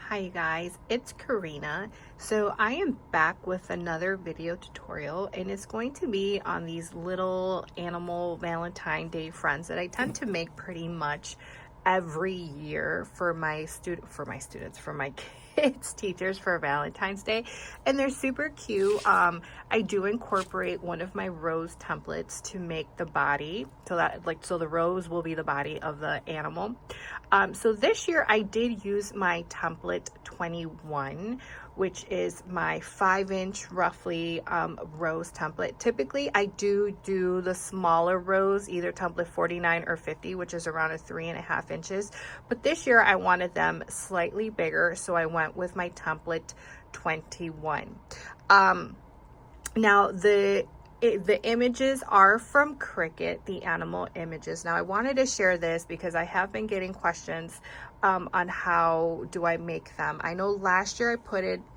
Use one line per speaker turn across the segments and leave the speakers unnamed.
Hi you guys, it's Karina. So I am back with another video tutorial, and it's going to be on these little animal Valentine Day friends that I tend to make pretty much every year for my kids teachers for Valentine's Day, and they're super cute. I do incorporate one of my rose templates to make the body, so the rose will be the body of the animal. So this year I did use my template 21, which is my 5-inch roughly rose template. Typically I do the smaller rose, either template 49 or 50, which is around 3.5 inches. But this year I wanted them slightly bigger, so I went with my template 21. Now the images are from Cricut, the animal images. Now I wanted to share this because I have been getting questions on how do I make them. I know last year I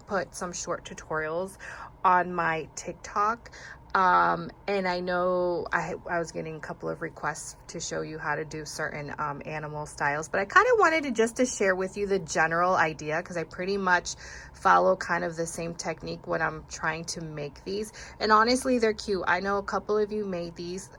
put some short tutorials on my TikTok, and I know I was getting a couple of requests to show you how to do certain animal styles, but I kind of wanted to share with you the general idea, because I pretty much follow kind of the same technique when I'm trying to make these. And honestly, they're cute. I know a couple of you made these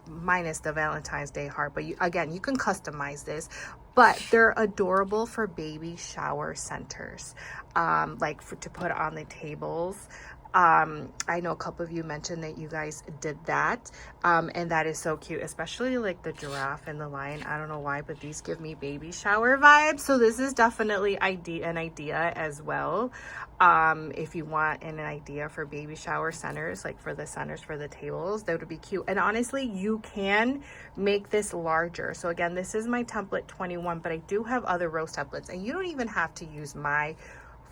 minus the Valentine's Day heart, but you can customize this. But they're adorable for baby shower centers, to put on the tables. I know a couple of you mentioned that you guys did that, and that is so cute, especially like the giraffe and the lion. I don't know why, but these give me baby shower vibes. So this is definitely an idea as well. If you want an idea for baby shower centers, like for the centers for the tables, that would be cute. And honestly, you can make this larger. So again, this is my template 21, but I do have other rose templates, and you don't even have to use my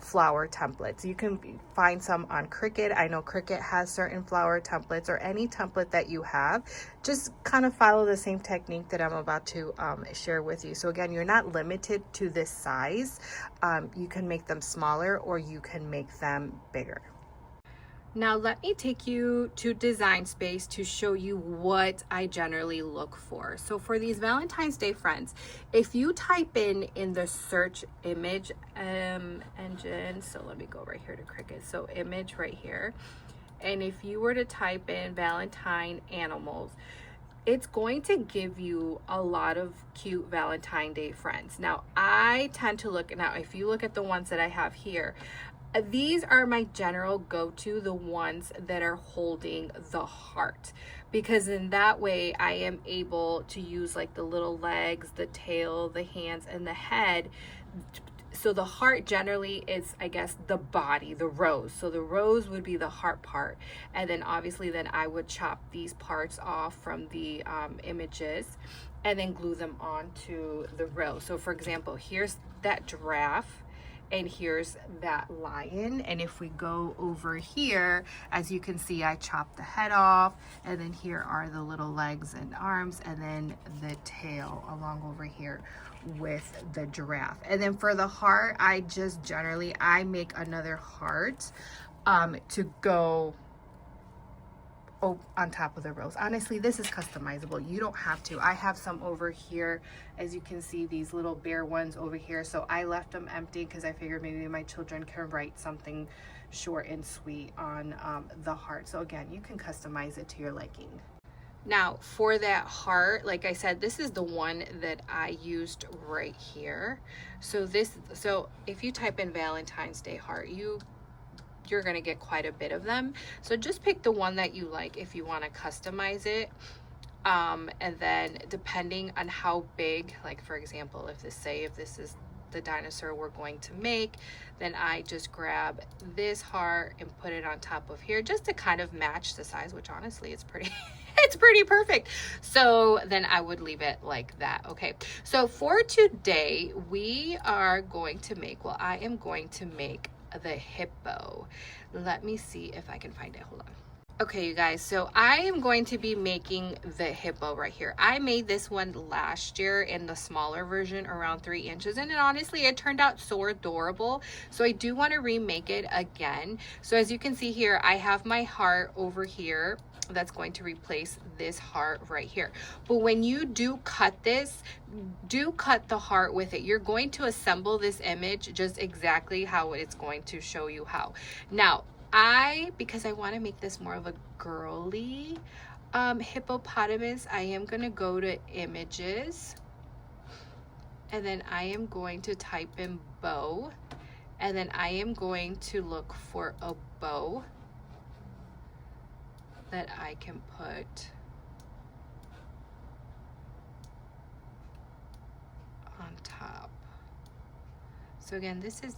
flower templates. You can find some on Cricut. I know Cricut has certain flower templates, or any template that you have. Just kind of follow the same technique that I'm about to share with you. So again, you're not limited to this size. You can make them smaller, or you can make them bigger. Now let me take you to Design Space to show you what I generally look for. So for these Valentine's Day friends, if you type in the search image engine, so let me go right here to Cricut, so image right here, and if you were to type in Valentine animals, it's going to give you a lot of cute Valentine Day friends. Now I tend to if you look at the ones that I have here, these are my general go-to, the ones that are holding the heart, because in that way I am able to use like the little legs, the tail, the hands, and the head. So the heart generally is, I guess, the body, the rose. So the rose would be the heart part. And then obviously then I would chop these parts off from the images and then glue them onto the rose. So for example, here's that giraffe, and here's that lion. And if we go over here, as you can see, I chopped the head off, and then here are the little legs and arms, and then the tail along over here with the giraffe. And then for the heart, I make another heart to go on top of the rose. Honestly, this is customizable. You don't have to. I have some over here, as you can see, these little bear ones over here, so I left them empty because I figured maybe my children can write something short and sweet on the heart. So again, you can customize it to your liking. Now for that heart, like I said, this is the one that I used right here. So if you type in Valentine's Day heart, you're going to get quite a bit of them. So just pick the one that you like if you want to customize it. And then depending on how big, like for example, if this is the dinosaur we're going to make, then I just grab this heart and put it on top of here just to kind of match the size, which honestly it's pretty it's pretty perfect. So then I would leave it like that. Okay, so for today I am going to make the hippo. Let me see if I can find it. Hold on. Okay, you guys, so I am going to be making the hippo right here. I made this one last year in the smaller version, around 3 inches, and honestly, it turned out so adorable. So I do want to remake it again. So as you can see here, I have my heart over here that's going to replace this heart right here. But when you do cut this, do cut the heart with it. You're going to assemble this image just exactly how it's going to show you how. Now, because I want to make this more of a girly hippopotamus, I am going to go to images, and then I am going to type in bow, and then I am going to look for a bow that I can put on top. So again, this is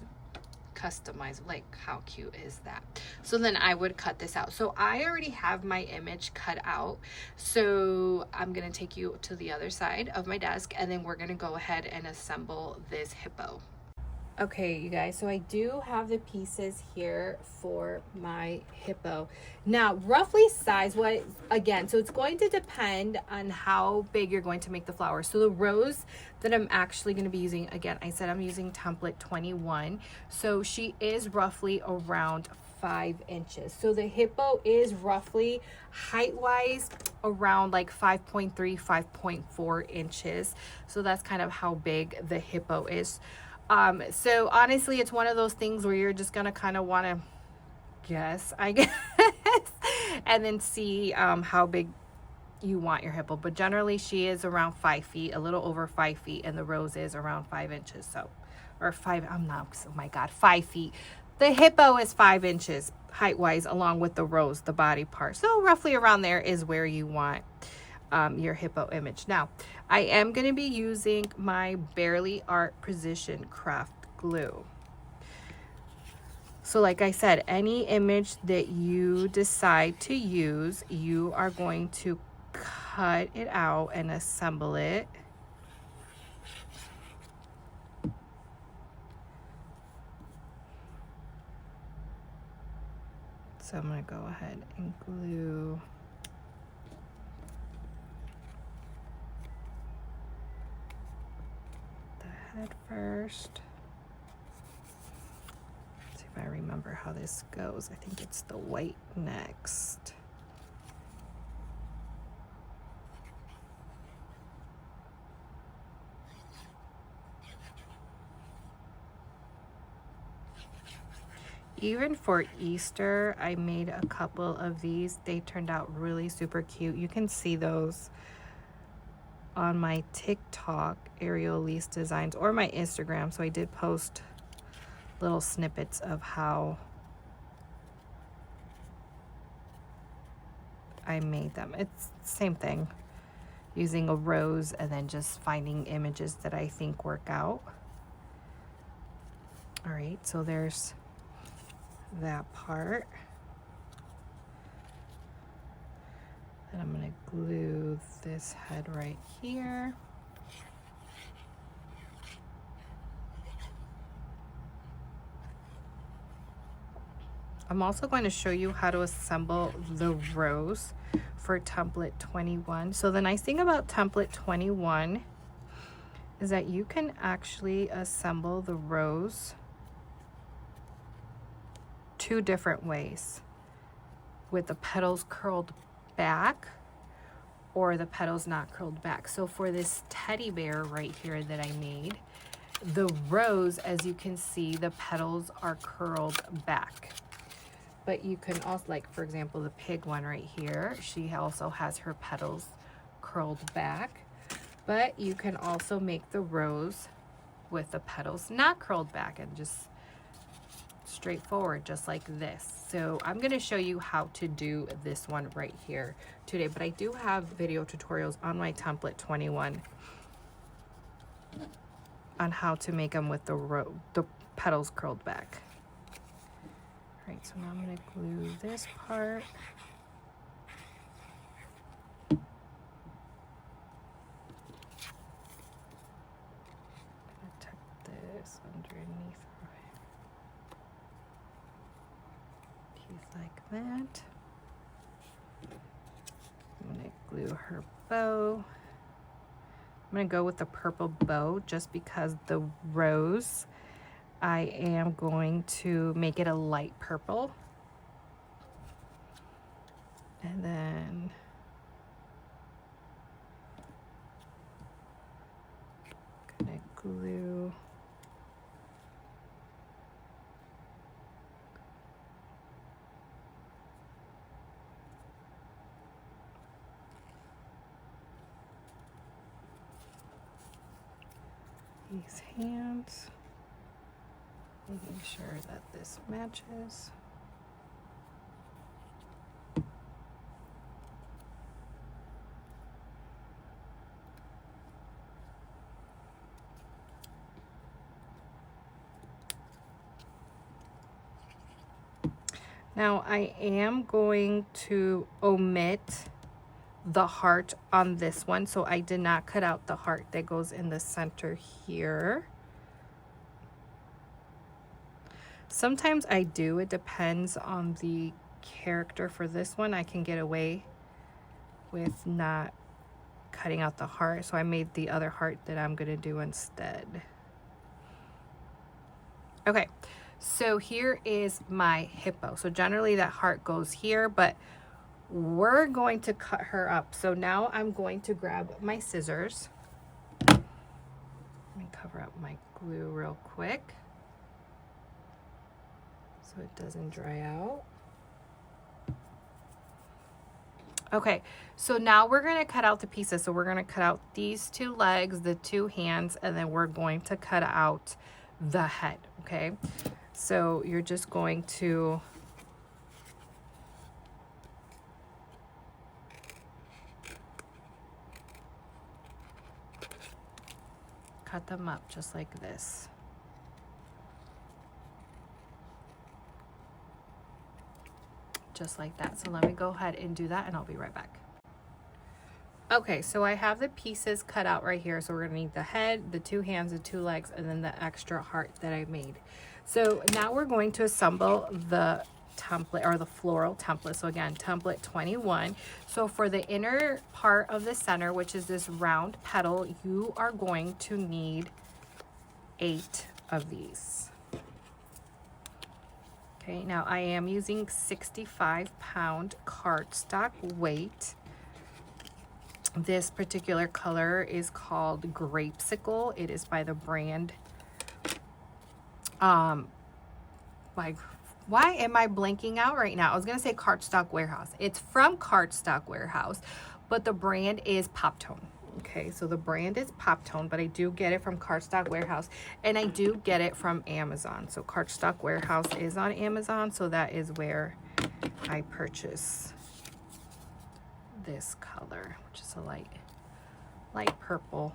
customized, like how cute is that? So then I would cut this out. So I already have my image cut out, so I'm gonna take you to the other side of my desk, and then we're gonna go ahead and assemble this hippo. Okay, you guys, so I do have the pieces here for my hippo. Now, roughly size, again, so it's going to depend on how big you're going to make the flower. So the rose that I'm actually going to be using, again, I said I'm using template 21. So she is roughly around 5 inches. So the hippo is roughly height-wise around like 5.3, 5.4 inches. So that's kind of how big the hippo is. So honestly, it's one of those things where you're just gonna kind of want to guess, I guess, and then see how big you want your hippo. But generally, she is around 5 feet, a little over 5 feet, and the rose is around 5 inches. So, or 5, I'm not, oh my God, 5 feet. The hippo is 5 inches height-wise, along with the rose, the body part. So roughly around there is where you want your hippo image. Now, I am going to be using my Barely Art Precision Craft Glue. So like I said, any image that you decide to use, you are going to cut it out and assemble it. So I'm going to go ahead and glue the head first. See if I remember how this goes. I think it's the white next. Even for Easter, I made a couple of these. They turned out really super cute. You can see those on my TikTok, Ariel Elise Designs, or my Instagram. So I did post little snippets of how I made them. It's the same thing, using a rose and then just finding images that I think work out. All right, so there's that part. And I'm going to glue this head right here. I'm also going to show you how to assemble the rose for template 21. So the nice thing about template 21 is that you can actually assemble the rose 2 different ways, with the petals curled back or the petals not curled back. So for this teddy bear right here that I made, the rose, as you can see, the petals are curled back. But you can also, like for example, the pig one right here, she also has her petals curled back. But you can also make the rose with the petals not curled back and just straightforward, just like this. So I'm going to show you how to do this one right here today, but I do have video tutorials on my template 21 on how to make them with the petals curled back. All right, so now I'm going to glue this part. Tuck this underneath like that. glue her bow. I'm going to go with the purple bow just because the rose, I am going to make it a light purple. And then I'm going to glue these hands, making sure that this matches. Now I am going to omit the heart on this one, so I did not cut out the heart that goes in the center here. Sometimes I do, it depends on the character. For this one, I can get away with not cutting out the heart, so I made the other heart that I'm gonna do instead. Okay, so here is my hippo. So generally that heart goes here, but we're going to cut her up. So now I'm going to grab my scissors. Let me cover up my glue real quick so it doesn't dry out. Okay, so now we're going to cut out the pieces. So we're going to cut out these two legs, the two hands, and then we're going to cut out the head, okay? So you're just going to cut them up just like this. Just like that. So let me go ahead and do that and I'll be right back. Okay, so I have the pieces cut out right here. So we're gonna need the head, the two hands, the two legs, and then the extra heart that I made. So now we're going to assemble the template, or the floral template. So again, template 21. So for the inner part of the center, which is this round petal, you are going to need 8 of these. Okay, now I am using 65-pound cardstock weight. This particular color is called Grapesicle. It is by the brand, like, why am I blanking out right now? I was gonna say Cardstock Warehouse. It's from Cardstock Warehouse, but the brand is Poptone. Okay, so the brand is Poptone, but I do get it from Cardstock Warehouse, and I do get it from Amazon. So Cardstock Warehouse is on Amazon, so that is where I purchase this color, which is a light purple.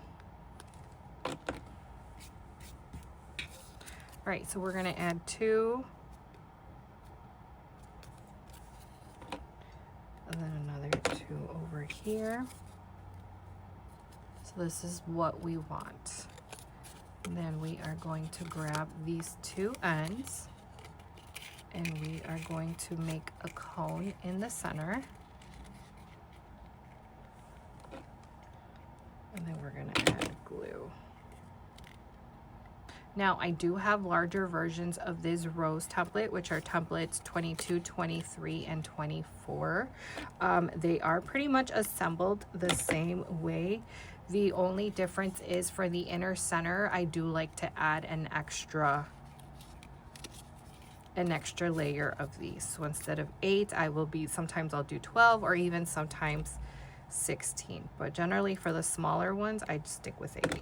All right, so we're gonna add 2. And then another 2 over here. So this is what we want. And then we are going to grab these 2 ends and we are going to make a cone in the center. And then we're gonna add glue. Now I do have larger versions of this rose template, which are templates 22, 23, and 24. They are pretty much assembled the same way. The only difference is for the inner center, I do like to add an extra layer of these. So instead of 8, sometimes I'll do 12 or even sometimes 16. But generally for the smaller ones, I'd stick with 8.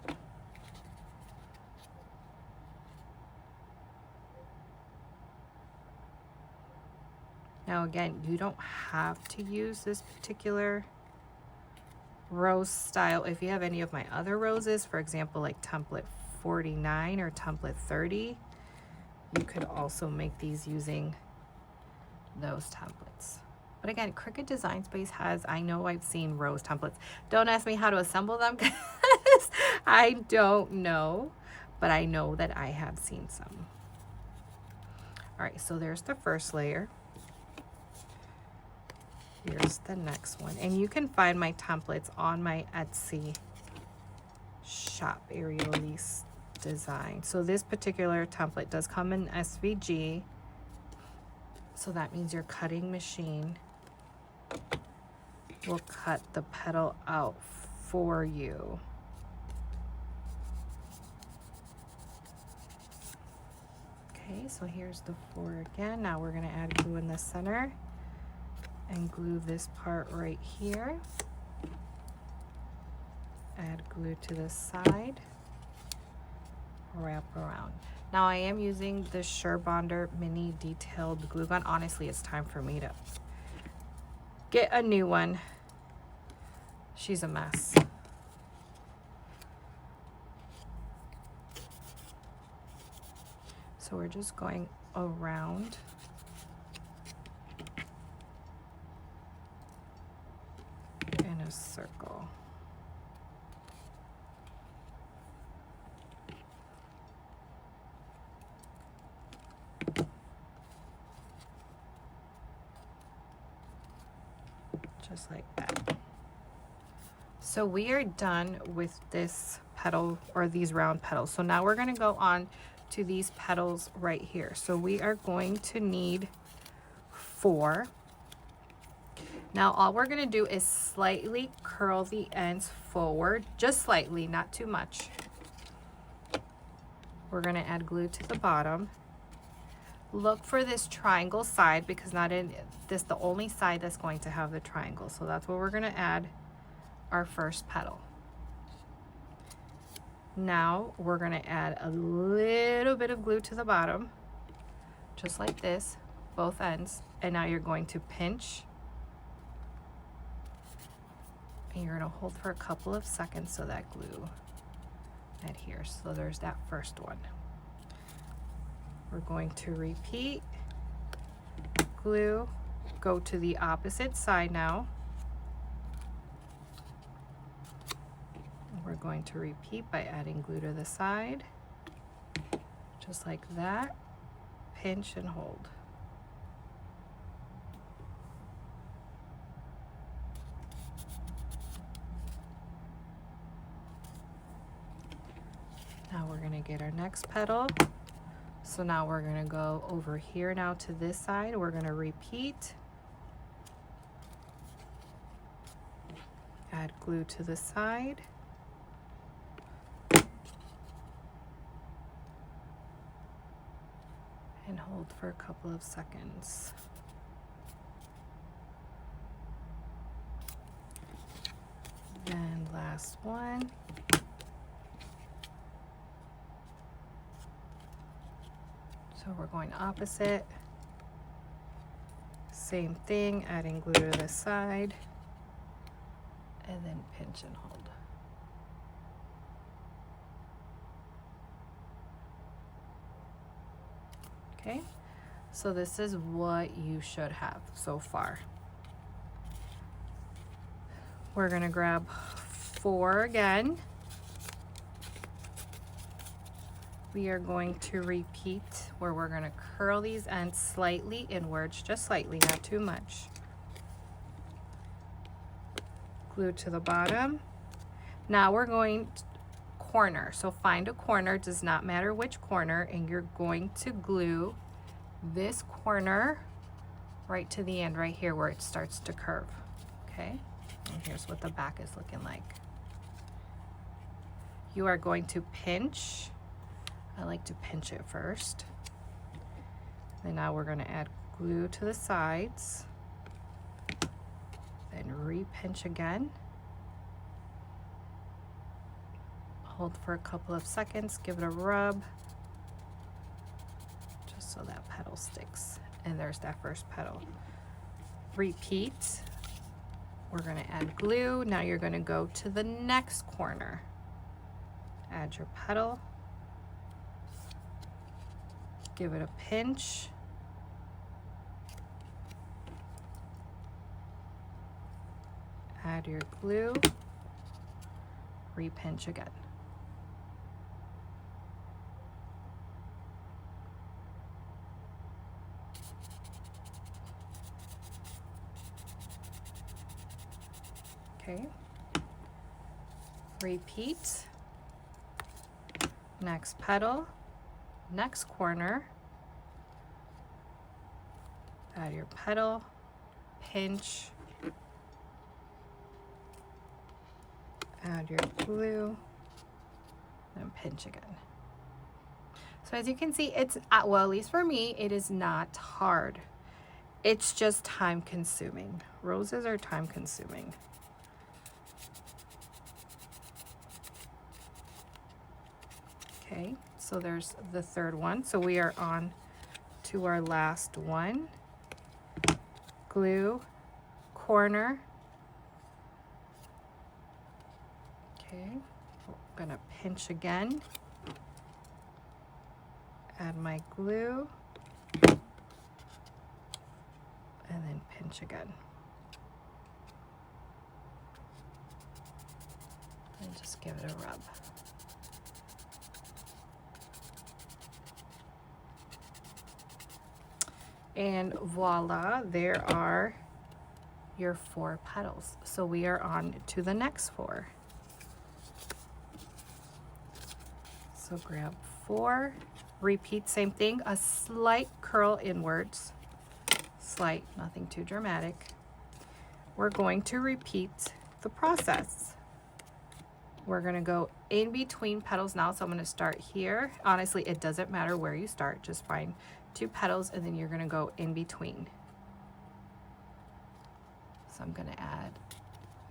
Now again, you don't have to use this particular rose style. If you have any of my other roses, for example, like template 49 or template 30, you could also make these using those templates. But again, Cricut Design Space has, I know I've seen rose templates. Don't ask me how to assemble them because I don't know, but I know that I have seen some. All right, so there's the first layer. Here's the next one. And you can find my templates on my Etsy shop, Aerialise Design. So this particular template does come in SVG. So that means your cutting machine will cut the petal out for you. Okay, so here's the 4 again. Now we're going to add glue in the center and glue this part right here. Add glue to the side, wrap around. Now I am using the Surebonder mini detailed glue gun. Honestly, it's time for me to get a new one. She's a mess. So we're just going around in a circle. Just like that. So we are done with this petal, or these round petals. So now we're going to go on to these petals right here. So we are going to need 4. Now all we're going to do is slightly curl the ends forward, just slightly, not too much. We're going to add glue to the bottom. Look for this triangle side, because not in this the only side that's going to have the triangle. So that's where we're going to add our first petal. Now we're going to add a little bit of glue to the bottom, just like this, both ends. And now you're going to pinch, and you're going to hold for a couple of seconds so that glue adheres. So there's that first one. We're going to repeat, glue, go to the opposite side now. We're going to repeat by adding glue to the side, just like that, pinch and hold. Now we're going to get our next petal. So now we're going to go over here now to this side. We're going to repeat, add glue to the side, and hold for a couple of seconds. And last one. So we're going opposite. Same thing, adding glue to the side, and then pinch and hold. Okay, so this is what you should have so far. We're gonna grab 4 again. We are going to repeat where we're going to curl these ends slightly inwards, just slightly, not too much. Glue to the bottom. Now we're going to corner. So find a corner, does not matter which corner, and you're going to glue this corner right to the end right here where it starts to curve. Okay, and here's what the back is looking like. You are going to pinch. I like to pinch it first. And now we're going to add glue to the sides. Then re-pinch again. Hold for a couple of seconds, give it a rub, just so that petal sticks. And there's that first petal. Repeat. We're going to add glue. Now you're going to go to the next corner. Add your petal. Give it a pinch. Add your glue. Re-pinch again. Okay. Repeat. Next petal, next corner. Add your petal, pinch, add your glue, and pinch again. So as you can see, it's, well, at least for me, it is not hard. It's just time consuming. Roses are time consuming. Okay, so there's the third one. So we are on to our last one. Glue, corner. Okay, I'm gonna pinch again. Add my glue. And then pinch again. And just give it a rub. And voila, there are your 4 petals. So we are on to the next 4. So grab 4, repeat same thing, a slight curl inwards, slight, nothing too dramatic. We're going to repeat the process. We're gonna go in between petals now. So I'm gonna start here. Honestly, it doesn't matter where you start, just find 2 petals and then you're gonna go in between. So I'm gonna add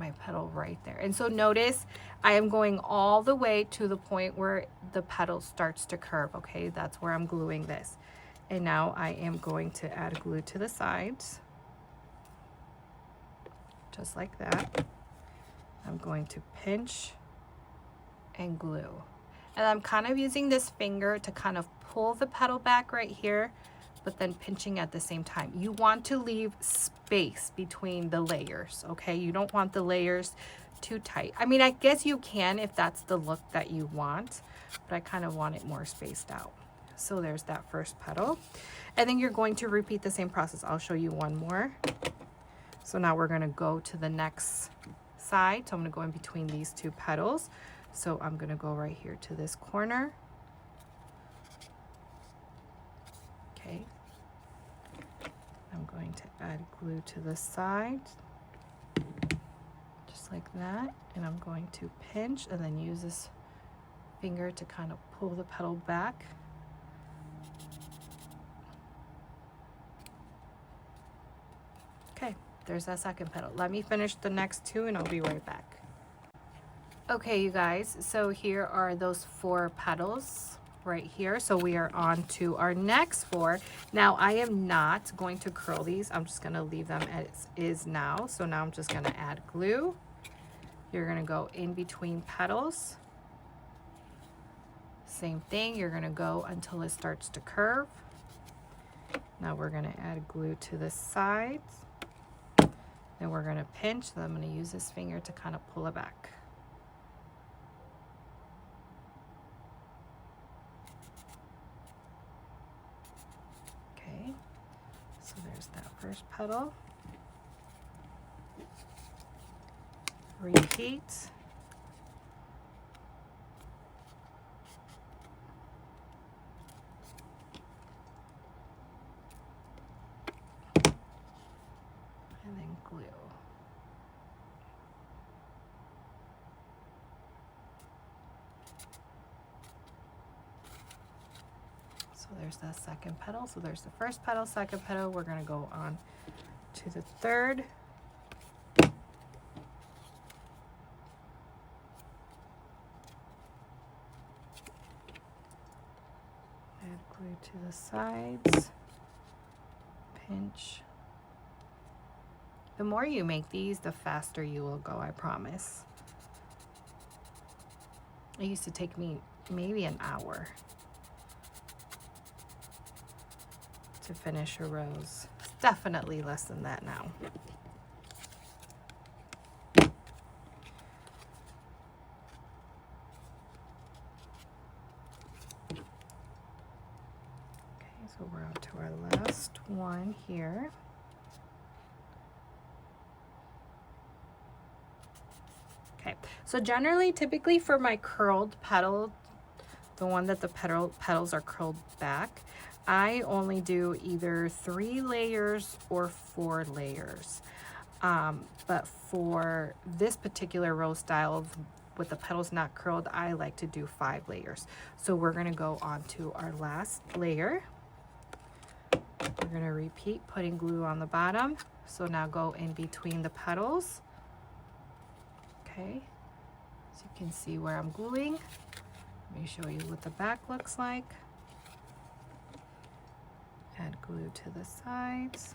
my petal right there. And so notice I am going all the way to the point where the petal starts to curve, okay? That's where I'm gluing this. And now I am going to add glue to the sides, just like that. I'm going to pinch and glue. And I'm kind of using this finger to kind of pull the petal back right here, but then pinching at the same time. You want to leave space between the layers, okay? You don't want the layers too tight. I mean, I guess you can if that's the look that you want, but I kind of want it more spaced out. So there's that first petal. And then you're going to repeat the same process. I'll show you one more. So now we're gonna go to the next side. So I'm gonna go in between these 2 petals. So I'm gonna go right here to this corner. Okay. I'm going to add glue to the side, just like that. And I'm going to pinch and then use this finger to kind of pull the petal back. Okay, there's that second petal. Let me finish the next 2 and I'll be right back. Okay, you guys, so here are those 4 petals right here. So we are on to our next 4. Now I am not going to curl these. I'm just gonna leave them as is now. So now I'm just gonna add glue. You're gonna go in between petals. Same thing, you're gonna go until it starts to curve. Now we're gonna add glue to the sides. Then we're gonna pinch, then I'm gonna use this finger to kind of pull it back. Okay, so there's that first petal. Repeat. And then glue. So there's that second petal. So there's the first petal, second petal. We're gonna go on to the third. Add glue to the sides. Pinch. The more you make these, the faster you will go, I promise. It used to take me maybe an hour to finish a rose. It's definitely less than that now. Okay, so we're on to our last one here. So generally, typically for my curled petal, the one that the petals are curled back, I only do either 3 layers or 4 layers. But for this particular rose style with the petals not curled, I like to do 5 layers. So we're gonna go on to our last layer. We're gonna repeat putting glue on the bottom. So now go in between the petals. Okay, so you can see where I'm gluing. Let me show you what the back looks like. Add glue to the sides,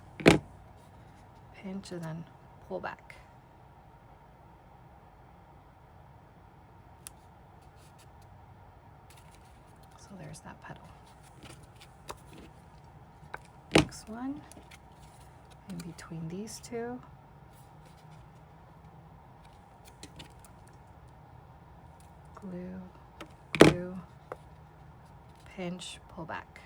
pinch, and then pull back. So there's that petal. Next one, in between these two. Glue, glue, pinch, pull back.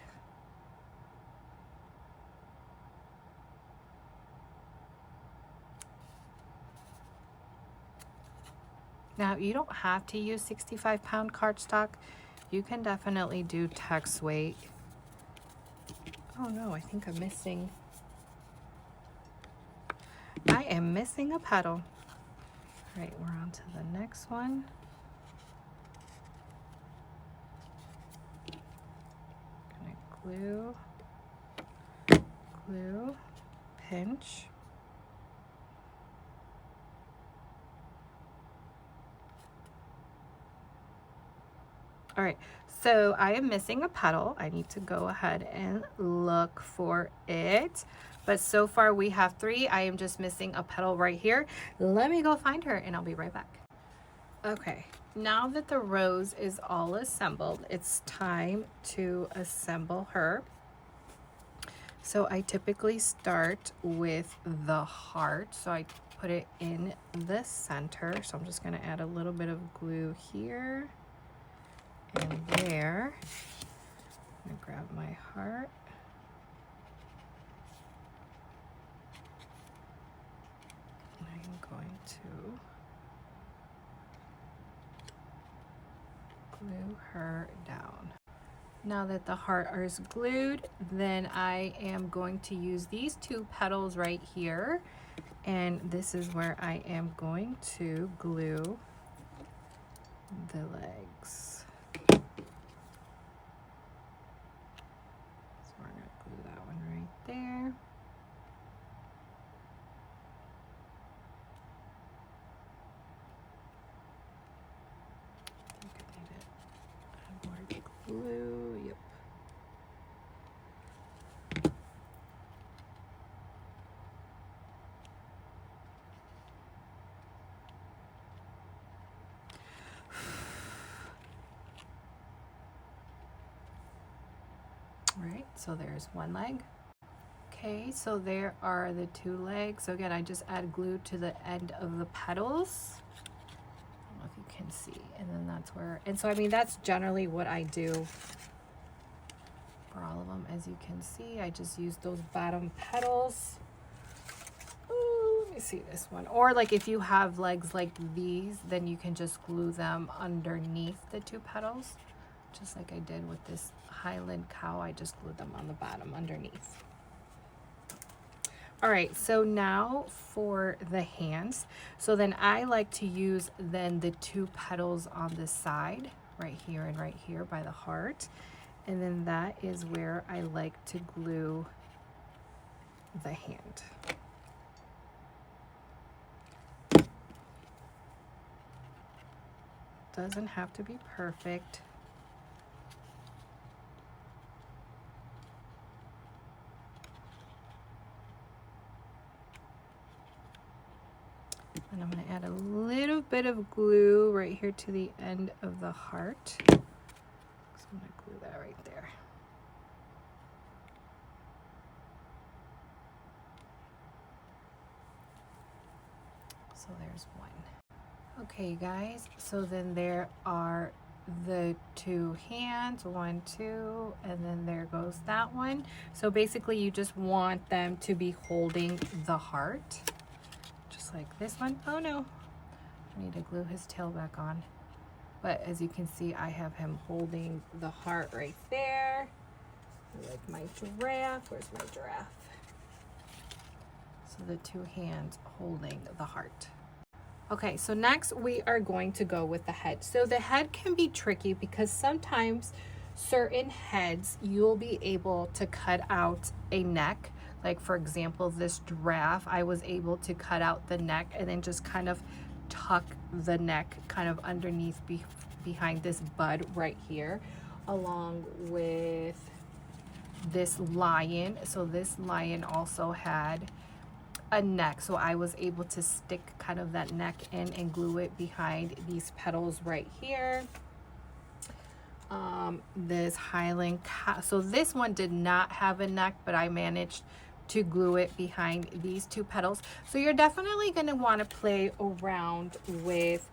Now, you don't have to use 65-pound cardstock. You can definitely do text weight. Oh no, I think I'm missing. I am missing a petal. All right, we're on to the next one. Gonna glue, glue, pinch. All right, so I am missing a petal. I need to go ahead and look for it. But so far we have 3. I am just missing a petal right here. Let me go find her and I'll be right back. Okay, now that the rose is all assembled, it's time to assemble her. So I typically start with the heart. So I put it in the center. So I'm just gonna add a little bit of glue here and there. I'm gonna grab my heart. I'm going to glue her down. Now that the heart is glued, then I am going to use these 2 petals right here. And this is where I am going to glue the legs. So we're going to glue that one right there. I think I need it. More glue, yep. All right, so there's one leg. Okay, so there are the 2 legs. So again, I just add glue to the end of the petals. I don't know if you can see. And then that's where, and so I mean, that's generally what I do for all of them. As you can see, I just use those bottom petals. Ooh, let me see this one. Or like if you have legs like these, then you can just glue them underneath the 2 petals. Just like I did with this Highland cow, I just glued them on the bottom underneath. All right, so now for the hands. So then I like to use then the 2 petals on the side, right here and right here by the heart. And then that is where I like to glue the hand. Doesn't have to be perfect. And I'm going to add a little bit of glue right here to the end of the heart. So I'm going to glue that right there. So there's one. Okay, guys, so then there are the 2 hands, 1, 2, and then there goes that one. So basically you just want them to be holding the heart. Like this one. Oh no, I need to glue his tail back on. But as you can see, I have him holding the heart right there. Like my giraffe. Where's my giraffe? So the two hands holding the heart. Okay, so next we are going to go with the head. So the head can be tricky because sometimes certain heads you'll be able to cut out a neck. Like for example, this giraffe, I was able to cut out the neck and then just kind of tuck the neck kind of underneath behind this bud right here, along with this lion. So this lion also had a neck, so I was able to stick kind of that neck in and glue it behind these petals right here. This Highland cow, so this one did not have a neck, but I managed to glue it behind these two petals. So you're definitely going to want to play around with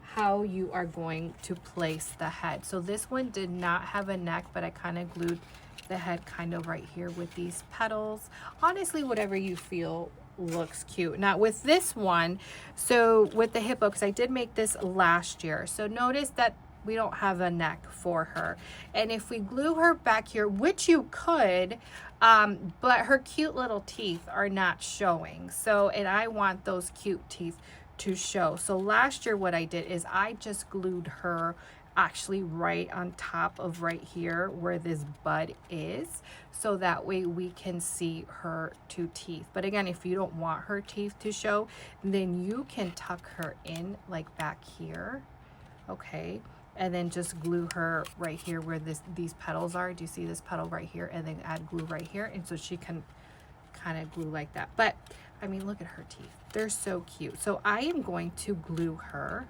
how you are going to place the head. So this one did not have a neck, but I kind of glued the head kind of right here with these petals. Honestly, whatever you feel looks cute. Now with this one, so with the hippo, because I did make this last year, so notice that we don't have a neck for her. And if we glue her back here, which you could, but her cute little teeth are not showing. So, and I want those cute teeth to show. So last year what I did is I just glued her actually right on top of right here where this bud is, so that way we can see her two teeth. But again, if you don't want her teeth to show, then you can tuck her in like back here, okay, and then just glue her right here where these petals are. Do you see this petal right here? And then add glue right here, and so she can kind of glue like that. But I mean, look at her teeth, they're so cute. So I am going to glue her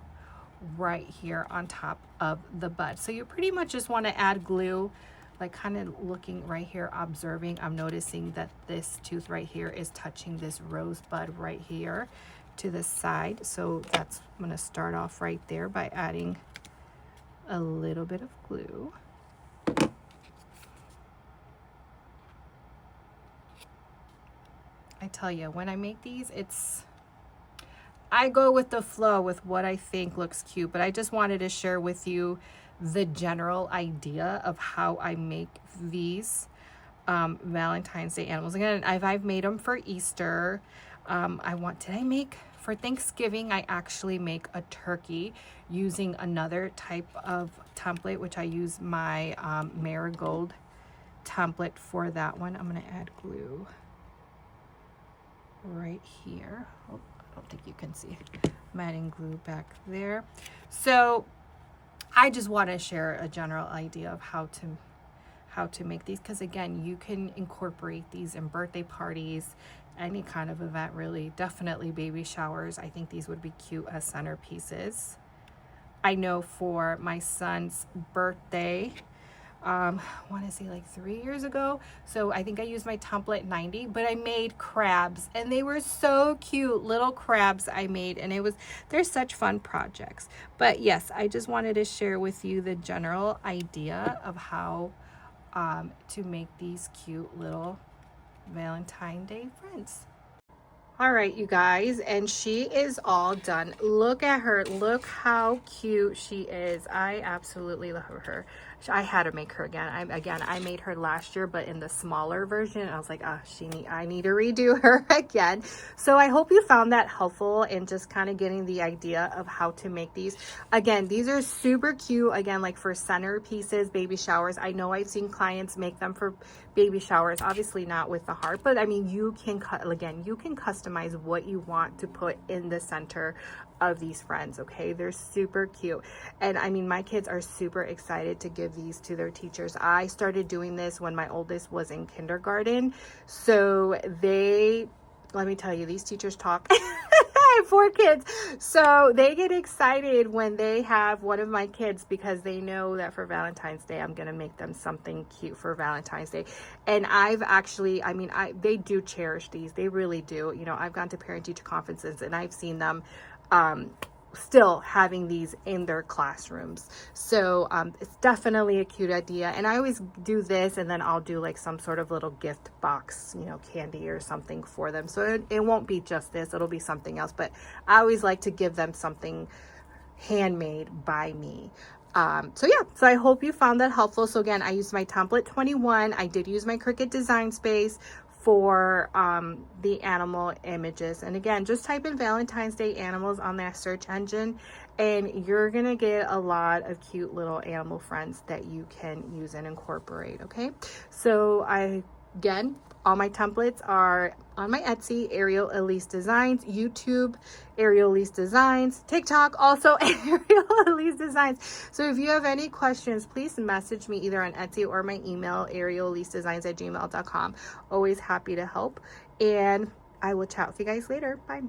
right here on top of the bud. So you pretty much just want to add glue, like kind of looking right here, observing. I'm noticing that this tooth right here is touching this rosebud right here to the side. So that's, I'm going to start off right there by adding a little bit of glue. I tell you, when I make these, I go with the flow with what I think looks cute, but I just wanted to share with you the general idea of how I make these Valentine's Day animals. Again, I've made them for Easter. For Thanksgiving, I actually make a turkey using another type of template, which I use my marigold template for that one. I'm going to add glue right here. Oh, I don't think you can see. I'm adding glue back there. So I just want to share a general idea of how to make these, because again, you can incorporate these in birthday parties, any kind of event really, definitely baby showers. I think these would be cute as centerpieces. I know for my son's birthday, I want to say like 3 years ago, so I think I used my template 90, but I made crabs, and they were so cute, little crabs I made, and they're such fun projects. But yes, I just wanted to share with you the general idea of how to make these cute little Valentine Day friends. All right, you guys, and she is all done. Look at her. Look how cute she is. I absolutely love her. I had to make her again. I made her last year, but in the smaller version. I was like, I need to redo her again. So I hope you found that helpful in just kind of getting the idea of how to make these. Again, these are super cute. Again, like for centerpieces, baby showers. I know I've seen clients make them for baby showers, obviously not with the heart, but I mean, you can customize what you want to put in the center of these friends. Okay, they're super cute, and I mean, my kids are super excited to give these to their teachers. I started doing this when my oldest was in kindergarten, so let me tell you, these teachers talk. I have 4 kids, so they get excited when they have one of my kids, because they know that for Valentine's Day I'm gonna make them something cute for Valentine's Day. And I've actually, they do cherish these. They really do. You know, I've gone to parent teacher conferences and I've seen them still having these in their classrooms. So it's definitely a cute idea. And I always do this, and then I'll do like some sort of little gift box, you know, candy or something for them. So it won't be just this, it'll be something else. But I always like to give them something handmade by me. So yeah, so I hope you found that helpful. So again, I used my template 21. I did use my Cricut Design Space for the animal images. And again, just type in Valentine's Day animals on that search engine, and you're gonna get a lot of cute little animal friends that you can use and incorporate. Okay, so again, all my templates are on my Etsy, Ariel Elise Designs, YouTube, Ariel Elise Designs, TikTok, also Ariel Elise Designs. So if you have any questions, please message me either on Etsy or my email, arielelisedesigns@gmail.com. Always happy to help. And I will chat with you guys later. Bye.